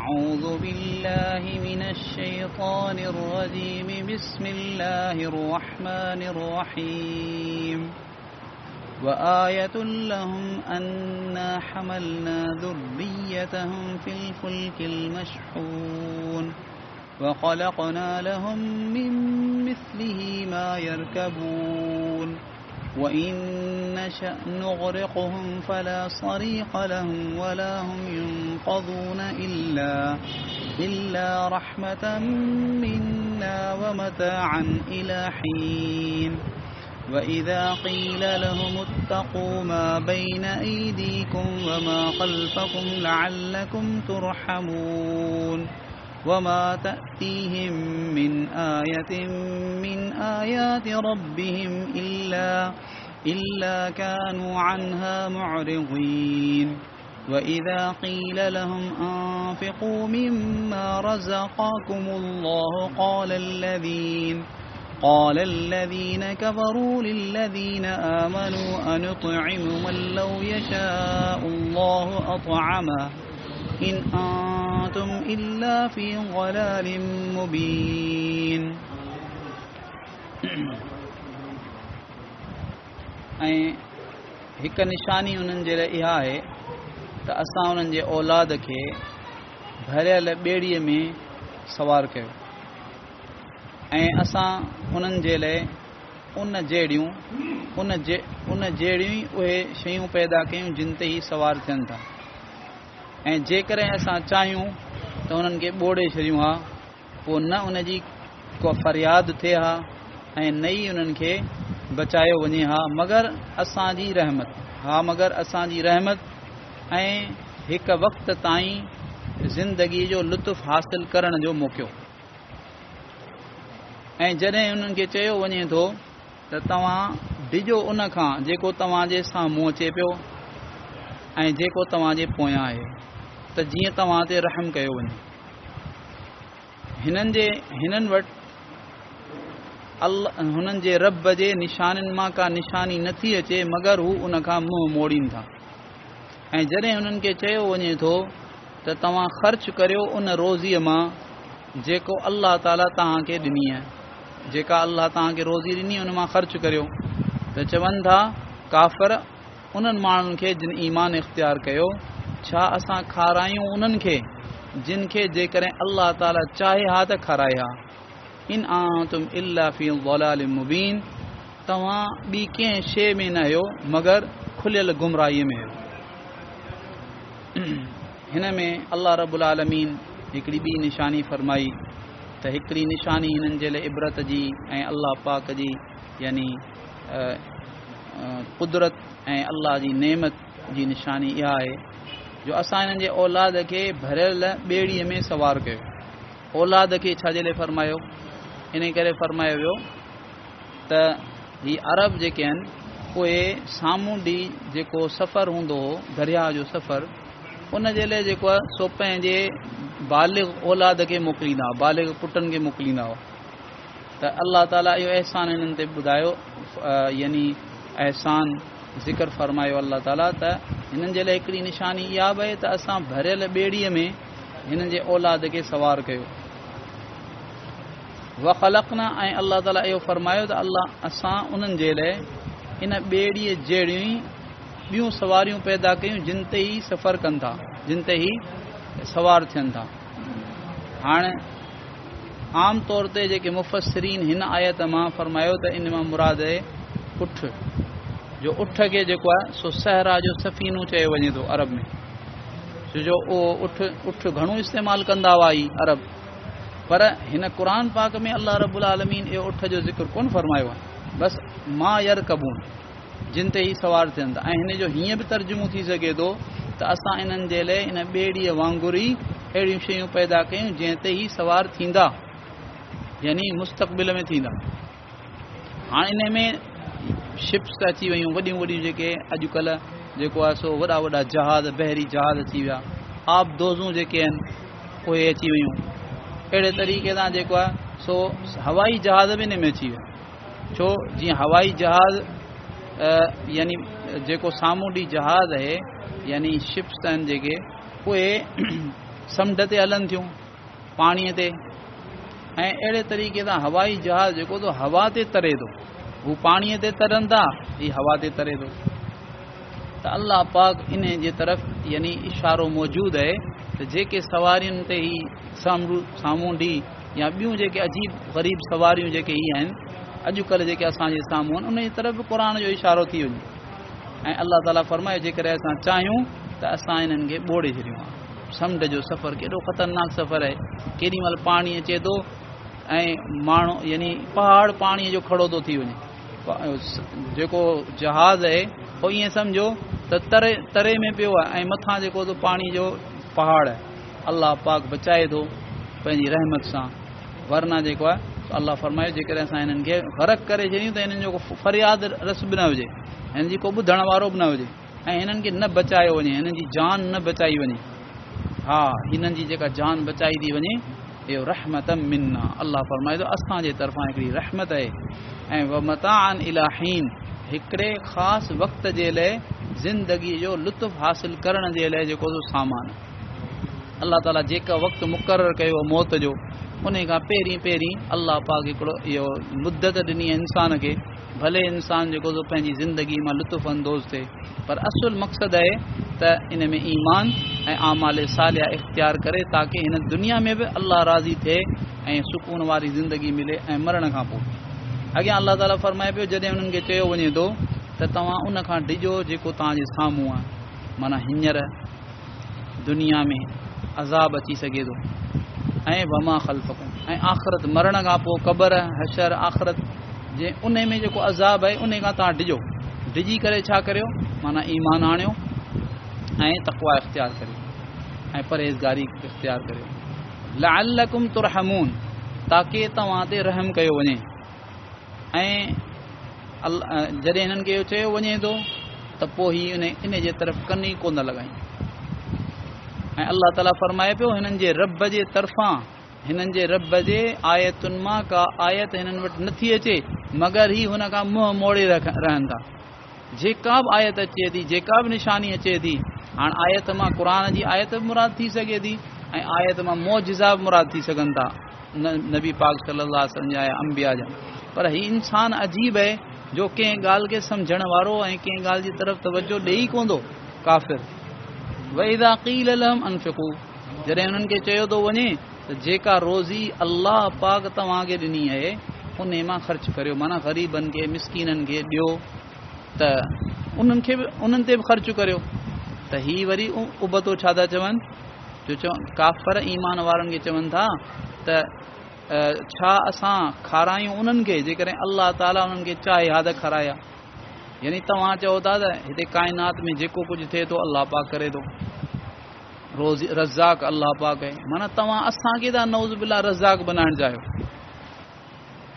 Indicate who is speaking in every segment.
Speaker 1: أعوذ بالله من الشيطان الرجيم بسم الله الرحمن الرحيم وآية لهم أنا حملنا ذريتهم في الفلك المشحون وخلقنا لهم من مثله ما يركبون وإن نشأ نغرقهم فلا صريخ لهم ولا هم ينقذون إلا رحمة منا ومتاعا إلى حين وإذا قيل لهم اتقوا ما بين أيديكم وما خلفكم لعلكم ترحمون وما تأتيهم من آية من آيات ربهم إلا كانوا عنها معرضين وإذا قيل لهم أنفقوا مما رزقكم الله قال الذين كفروا للذين آمنوا أنطعم من لو يشاء الله أطعمه إن أنتم إلا في ضلال مبين हिकु निशानी उन्हनि जे लाइ इहा आहे त असां उन्हनि जे औलाद खे भरियल ॿेड़ीअ में सवार कयो ऐं असां उन्हनि जे लाइ उन जहिड़ियूं उहे शयूं पैदा कयूं जिन ते ई सवार थियनि था ऐं जेकॾहिं असां चाहियूं त उन्हनि खे ॿोड़े छॾियूं हा पोइ न उन जी को फ़रियाद थिए हा ऐं न ई उन्हनि खे बचायो वञे हा मगर असांजी रहमत ऐं हिकु वक़्त ताईं ज़िंदगीअ जो लुत्फ़ हासिल करण जो मौक़ो ऐं जॾहिं उन्हनि खे चयो वञे थो त तव्हां डिॼो उन खां जेको तव्हांजे साम्हूं अचे पियो ऐं जेको तव्हांजे पोयां आहे त जीअं तव्हां ते रहम कयो वञे हिननि वटि हुननि जे रब जे निशाननि मां का निशानी नथी अचे मगर हू उन खां मुंहुं मोड़ीनि था ऐं जॾहिं हुननि खे चयो वञे थो त तव्हां ख़र्च करियो उन रोज़ीअ मां जेको अल्लाह ताला तव्हांखे ॾिनी आहे जेका अल्लाह तव्हांखे रोज़ी ॾिनी उन मां ख़र्च करियो त चवनि था काफ़िर उन्हनि माण्हुनि खे जिन ईमान इख़्तियार कयो छा असां खारायूं उन्हनि खे जिन खे जेकॾहिं अल्लाह ताला चाहे हा त खाराए हा इन आंतुम इल्ला फी ज़लाल मुबीन तव्हां ॿी कंहिं शइ में न आहियो मगर खुलियल गुमराहीअ में आहियो हिन में अल्लाह रब्बुल आलमीन हिकिड़ी ॿी निशानी फरमाई त हिकिड़ी निशानी हिननि जे लाइ इबरत जी ऐं अल्लाह पाक जी यानी कुदरत ऐं अल्लाह जी नेमत जी निशानी इहा आहे जो असां हिननि जे औलाद खे भरियल ॿेड़ीअ में सवार कयो औलाद खे छाजे लाइ फरमायो इन करे फरमायो वियो त ही अरब जेके आहिनि उहे साम्हूं ॾींहुं जेको सफ़र हूंदो हो दरिया जो सफ़र उन जे लाइ जेको आहे सो पंहिंजे बालिग़ औलाद खे मोकिलींदा हुआ बालिग़ पुटनि खे मोकिलींदा हुआ त अल्लाह ताला इहो अहसान हिननि ते ॿुधायो यानी अहसान ज़िक्र फरमायो अल्लाह ताला त हिननि जे लाइ हिकिड़ी निशानी इहा बि आहे त असां भरियल ॿेड़ीअ में हिननि जे औलाद खे सवार कयो वख़लक़ना ऐं अल्लाह ताला इहो फरमायो त असां उन्हनि जे लाइ इन ॿेड़ीअ जहिड़ियूं ई ॿियूं सवारियूं पैदा कयूं जिन ते ई सफ़र कनि था जिन ते ई सवार थियनि था हाणे आम तौर ते जेके मुफ़स्सिरीन हिन आयत मां फरमायो त इन मां मुराद आहे उठ जो उठ खे जेको आहे सो सहरा जो सफ़ीनो चयो वञे थो अरब में छो जो उहो उठ घणो इस्तेमालु कंदा हुआ ई अरब पर हिन क़ुर पाक में अल्लाह रब्बुल आलमीन इहो उठ जो ज़िक्र कोन फरमायो आहे बसि मां यरकबून जिन ते ई सवार थियनि था ऐं हिन जो हीअं बि तर्जुमो थी सघे थो त असां इन्हनि जे लाइ इन ॿेड़ीअ वांगुरु ई अहिड़ियूं शयूं पैदा कयूं जंहिं ते ई सवार थींदा यानी मुस्तक़बिल में थींदा हाणे इन में शिप्स त अची वियूं वॾियूं वॾियूं जेके अॼुकल्ह जेको आहे सो वॾा वॾा जहाज़ बहरी जहाज़ अची विया आबदोज़ूं जेके आहिनि उहे अची वियूं अहिड़े तरीक़े सां जेको आहे सो हवाई जहाज़ बि हिन में अची विया छो जीअं हवाई जहाज़ यानी जेको साम्हूं ॾींहुं जहाज़ आहे यानी शिप्स आहिनि जेके उहे समुंड ते हलनि थियूं, पाणीअ ते, ऐं अहिड़े तरीक़े सां हवाई जहाज़ जेको थो हवा ते तरे थो, हू पाणीअ ते तरनि था, हीउ हवा ते तरे थो। त अल्लाह पाक इन जे तरफ़ यानी इशारो मौजूदु आहे त जेके सवारियुनि ते ही सामूंडी या ॿियूं जेके अजीब ग़रीब सवारियूं जेके ही आहिनि अॼुकल्ह जेके असांजे साम्हूं आहिनि, उन जी तरफ़ क़ुर जो इशारो थी वञे। ऐं अल्लाह ताला फरमाए जेकॾहिं असां चाहियूं त असां इन्हनि खे ॿोड़े छॾियूं आहे। समुंड जो सफ़र केॾो ख़तरनाक सफ़र आहे, केॾी महिल पाणी अचे थो ऐं माण्हू यानी पहाड़ पाणीअ जो खड़ो थो थी वञे, जेको जहाज़ आहे पोइ ईअं सम्झो त तरे में पियो आहे ऐं मथां जेको थो पाणी जो पहाड़ आहे। अल्लाह पाक बचाए थो पंहिंजी रहमत सां, वरना जेको आहे अल्लाह फरमायो जेकॾहिं असां हिननि खे ग़रक़ करे छॾियूं त हिननि जो फरियाद रस बि न हुजे, हिननि जी को ॿुधण वारो बि न हुजे ऐं हिननि खे न बचायो वञे, हिननि जी जान न बचाई वञे। हा, हिननि जी जेका जान बचाई थी वञे इहो रहमत मिन्ना, अल्लाह फरमाए थो असांजे तरफ़ां हिकिड़ी रहमत आहे। ऐं वमताअन इला हीन, हिकिड़े ख़ासि वक़्त जे लाइ ज़िंदगीअ जो लुत्फ़ हासिल करण जे लाइ जेको सामान अल्लाह ताला जेका वक़्तु मुक़ररु कयो मौत जो, उन खां पहिरीं अल्लाह पाक हिकिड़ो इहो मुद्दत ॾिनी इंसान खे, भले इंसान जेको पंहिंजी ज़िंदगी मां लुत्फ़ अंदोज़ थिए, पर असुल मक़सदु आहे त इन में ईमान ऐं आमाल सालिया इख़्तियार करे ताकी हिन दुनिया में बि अल्लाह राज़ी थिए ऐं सुकून वारी ज़िंदगी मिले। ऐं मरण खां पोइ अॻियां अल्लाह ताला फरमाए पियो जॾहिं उन्हनि खे चयो वञे थो त तव्हां उन खां डिॼो जेको तव्हांजे साम्हूं आहे, माना हींअर दुनिया में अज़ाब अची सघे थो, ऐं वमा ख़ल्फ़कुम, ऐं आख़िरत मरण खां पोइ क़बर हशर आख़िरत जे उन में जेको अज़ाब आहे उन खां तव्हां डिॼी करे छा करियो, माना ईमान आणियो ऐं तक़वा इख़्तियार करियो ऐं परहेज़गारी इख़्तियार करियो। लअल्लकुम तुरहमून, ताकी तव्हां ते रहम कयो वञे। ऐं जॾहिं हिननि खे इहो चयो वञे थो त पोइ इन जे तरफ़ कन ई कोन लॻाई। ऐं अल्लाह ताला फरमाए पियो हिननि जे रब जे तरफ़ां, हिननि जे रब जे आयतुनि मां का आयत हिननि वटि नथी अचे मगर ही हुन खां मुंहुं मोड़े रहनि था। जेका बि आयत अचे थी, जेका बि निशानी अचे थी, हाणे आयत मां क़ुर जी आयत बि मुराद थी सघे थी ऐं आयत मां मोजिज़ा बि मुराद थी सघनि था, नबी पाक सल्लल्लाहु अलैहि वसल्लम जा या अंबिया जा। पर ही इंसान अजीब आहे जो कंहिं ॻाल्हि खे सम्झण वारो ऐं कंहिं ॻाल्हि जी तरफ़ तवजो ॾेई कोन थो, काफ़िर। वइज़ा क़ील लहुम अनफ़िक़ू, जॾहिं हुननि खे चयो थो वञे त जेका रोज़ी अल्लाह पाक तव्हांखे ॾिनी आहे उन मां ख़र्च करियो, माना ग़रीबनि खे मिसकीननि खे ॾियो, त उन्हनि ते बि ख़र्च करियो। त ही वरी उबतो छा था चवनि, जो काफ़र ईमान वारनि खे चवनि था त छा असां खारायूं उन्हनि खे जेकॾहिं अल्लाह ताला उन्हनि खे चाहे हा त खाराया। यानी तव्हां चओ था त हिते काइनात में जेको कुझु थिए थो अल्लाह पाक करे थो, रोज़ी रज़ाक अल्लाह पाक आहे, माना तव्हां असांखे था नौज़ बिल्ला रज़ाक बनाइण चाहियो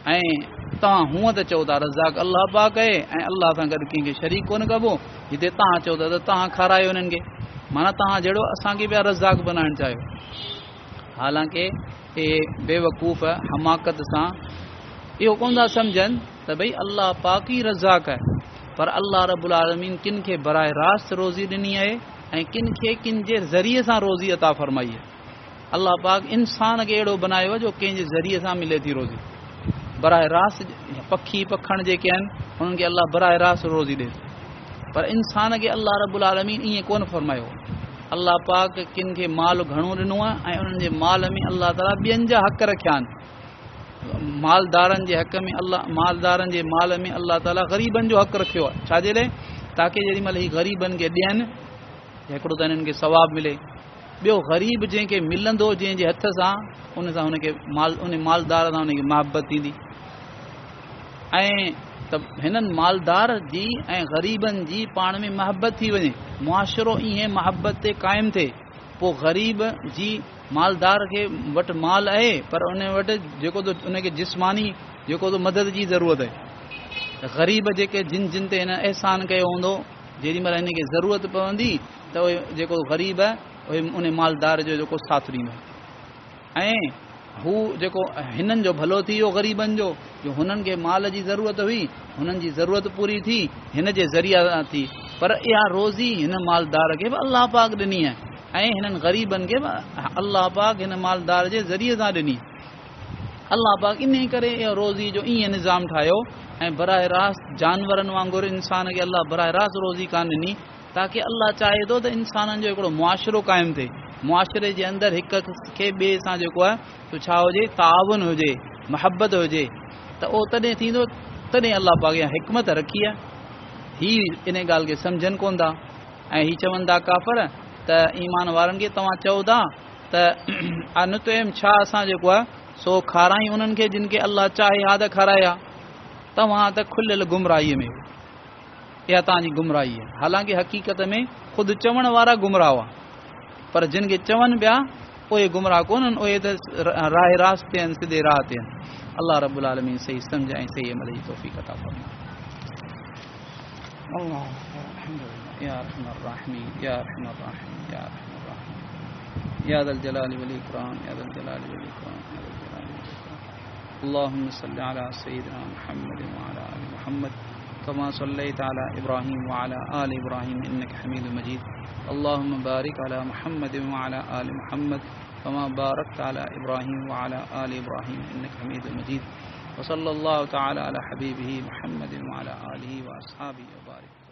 Speaker 1: ऐं तव्हां हूअं त चओ था रज़ाक अल्लाह पाक आहे ऐं अल्लाह सां गॾु कंहिंखे शरीक कोन कबो। हिते तव्हां चओ था त तव्हां खारायो हिननि खे, माना तव्हां जहिड़ो असांखे पिया रज़ाक बनाइण चाहियो। हालांकि हे बेवकूफ़ हमाकत सां इहो कोन था सम्झनि त भई अल्लाह पाक ई रज़ाक आहे, पर अल्लाह रब्बुल आलमीन किन खे बराह रास्त रोज़ी ॾिनी आहे ऐं किन खे किन जे ज़रिए सां रोज़ी अता फ़रमाई आहे। अल्लाह पाक इंसान खे अहिड़ो बनायो आहे जो कंहिंजे ज़रिए सां मिले थी रोज़ी। बराह रास्त पखी पखण जेके आहिनि उन्हनि खे अल्लाह बराह रास्त रोज़ी ॾिए, पर इंसान खे अल्लाह रब्बुल आलमीन ईअं कोन फ़रमायो। अल्लाह पाक किन खे माल घणो ॾिनो आहे ऐं उन्हनि जे माल में अल्लाह ताला ॿियनि जा हक़ रखिया आहिनि। मालदारनि जे हक़ में मालदारनि जे माल में अल्लाह ताला ग़रीबनि जो हक़ रखियो आहे, छाजे लाइ, ताकी जेॾी महिल ही ग़रीबनि खे ॾियनि हिकिड़ो त हिननि खे सवाबु मिले, ॿियो ग़रीब जंहिंखे मिलंदो जंहिंजे हथ सां उन सां हुनखे उन मालदार सां हुनखे मुहबत थींदी। ऐं त हिननि मालदार जी ऐं ग़रीबनि जी पाण में मुहबत थी वञे, मुआशिरो ईअं मुहबत ते क़ाइमु थिए, पोइ ग़रीब जी मालदार खे वटि माल आहे पर उन वटि जेको त उनखे जिस्मानी जेको त मदद जी ज़रूरत आहे। त ग़रीब जेके जिन ते हिन अहसान कयो हूंदो, जेॾी महिल हिनखे ज़रूरत पवंदी त उहे जेको ग़रीब आहे उहे उन मालदार जो जेको साथ ॾींदो ऐं हू जेको हिननि जो भलो थी वियो ग़रीबनि जो हुननि खे माल जी ज़रूरत हुई, हुननि जी ज़रूरत पूरी थी हिन जे ज़रिया थी, पर इहा रोज़ी हिन मालदार खे बि अल्लाह पाक ॾिनी आहे ऐं हिननि ग़रीबनि खे अल्लाह पाक हिन मालदार जे ज़रिए सां ॾिनी अल्लाह पाक इन करे रोज़ी जो ईअं निज़ाम ठाहियो ऐं बराह रास्त जानवरनि वांगुरु इंसान खे अल्लाह बराह रास्त रोज़ी कान ॾिनी ताकी अल्लाह चाहे थो त इंसाननि जो हिकिड़ो मुआशिरो क़ाइमु थिए मुआशिरे जे अंदरि हिक खे ॿिए सां जेको आहे छा हुजे ताउन हुजे मुहबत हुजे त उहो तॾहिं थींदो तॾहिं अल्लाह पाक इहा हिकमत रखी आहे हीअ इन ॻाल्हि खे सम्झनि कोन था ऐं हीअ चवनि था काफ़र त ईमान वारनि खे तव्हां चओ था त अनुतम छा असां जेको आहे सो खारायूं उन्हनि खे जिन खे अल्लाह चाहे हा त खाराया तव्हां त खुलियल गुमराहीअ में इहा तव्हांजी गुमराही आहे हालांकि हक़ीक़त में ख़ुदि चवण वारा गुमराह हुआ पर जिन खे चवनि पिया उहे गुमराह कोन्हनि उहे त राह रास्त ते आहिनि सिधे राह ते आहिनि अल्लाह रब्बुल आलमीन सही सम्झ ऐं सही अमल जी तौफ़ीक़ अता फरमाए अल्लाह या रहमान रहीम या रहमान रहीम या रहमान रहीम या ज़ल जलाली वल इकराम या ज़ल जलाली वल इकराम या ज़ल जलाली वल इकराम अल्लाहुम्मा सल्लि अला सय्यिदिना मुहम्मद व अला आलि मुहम्मद कमा सल्लैता अला इब्राहीम व अला आलि इब्राहीम इन्नका हमीदुम मजीद अल्लाहुम्मा बारिक अला मुहम्मद व अला आलि मुहम्मद कमा बारकता अला इब्राहीम व अला आलि इब्राहीम इन्नका हमीदुम मजीद व सल्लल्लाहु तआला अला हबीबिही मुहम्मद व अला आलिहि व अस्हाबिहि व बारिक